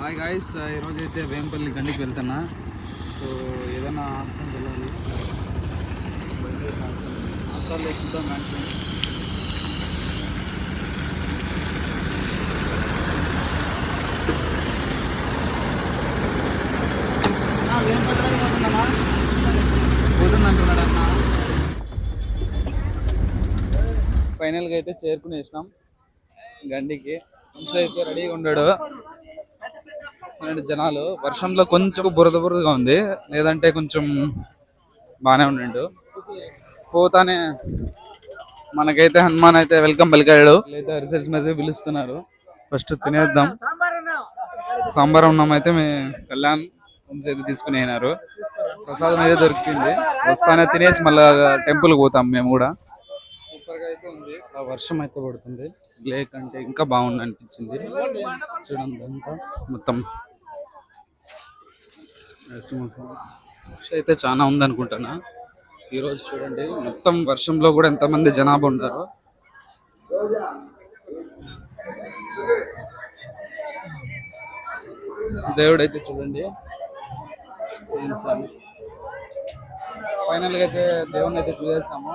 Hi guys, ఈరోజు అయితే వేంపల్లి గండికి వెళ్తున్నా. సో ఏదైనా ఆప్షన్ వెళ్ళాలి. హాస్టల్లో ఎక్కుతాం మ్యాక్సిమం. వేంపల్లి పోతుందన్నా, పోతుందంటున్నాడు అన్న. ఫైనల్గా అయితే చేరుకునేసినాం గండికి. ఫ్రెండ్స్ అయితే రెడీగా ఉన్నాడు. జనాలు వర్షంలో కొంచెం బురదగా ఉంది, లేదంటే కొంచెం బాగానే ఉండిండు. పోతానే మనకైతే హనుమాన్ అయితే వెల్కమ్ పలికాడు. అయితే రిసెప్షన్ మీద పిలుస్తున్నారు. ఫస్ట్ తినేద్దాం. సాంబార్ అన్నం అయితే కళ్యాణ్ ఫ్రెండ్స్ అయితే తీసుకుని అయినారు. ప్రసాదం అయితే దొరికింది. వస్తానే తినేసి మళ్ళా టెంపుల్కి పోతాం మేము కూడా. సూపర్ గా అయితే ఉంది. వర్షం అయితే పడుతుంది. లేక్ అంటే ఇంకా బాగుంది అనిపించింది. చూడండి అంతా మొత్తం అయితే చాలా ఉంది అనుకుంటున్నా. ఈరోజు చూడండి మొత్తం వర్షంలో కూడా ఎంతమంది జనాభా ఉంటారో. దేవుడైతే చూడండి. ఫైనల్గా అయితే దేవుడిని అయితే చూసేసాము.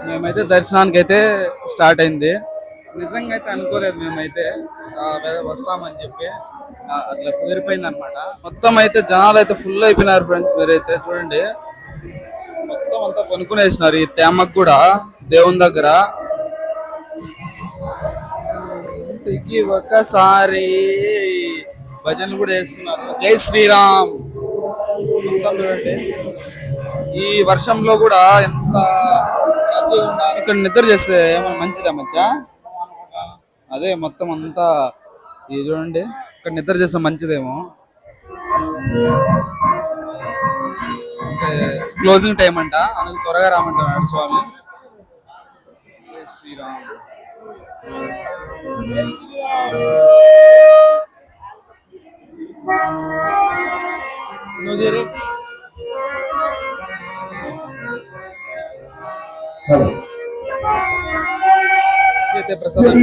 మేమైతే దర్శనానికి అయితే స్టార్ట్ అయింది. నిజంగా అయితే అనుకోలేదు మేమైతే వస్తామని చెప్పి. అట్లా కుదిరిపోయింది అనమాట. మొత్తం అయితే జనాలు అయితే ఫుల్ అయిపోయినారు ఫ్రెండ్స్. మీరైతే చూడండి మొత్తం అంతా కొనుక్కునేసినారు ఈ తేమకు కూడా. దేవుని దగ్గర ఒకసారి భజనలు కూడా వేస్తున్నారు. జై శ్రీరామ్. మొత్తం చూడండి ఈ వర్షంలో కూడా ఎంత ఇక్కడ నిద్ర చేస్తే ఏమైనా మంచిదా మచ్చా? అదే మొత్తం అంతా ఇది చూడండి, ఇక్కడ నిద్ర చేస్తే మంచిదేమో. క్లోజింగ్ టైం అంట, అందుకు త్వరగా రామంటున్నాడు స్వామి. శ్రీరామ్. అయితే ప్రసాదం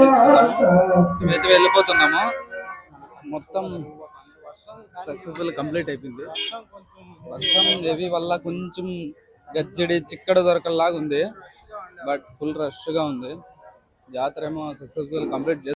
తీసుకున్నాము. మేమైతే వెళ్ళిపోతున్నాము. మొత్తం సక్సెస్ఫుల్ కంప్లీట్ అయిపోయింది. వర్షం హెవీ వల్ల కొంచెం గజ్జడి చిక్కడ దొరకలాగా ఉంది, బట్ ఫుల్ రష్ గా ఉంది. జాతర ఏమో సక్సెస్ఫుల్ కంప్లీట్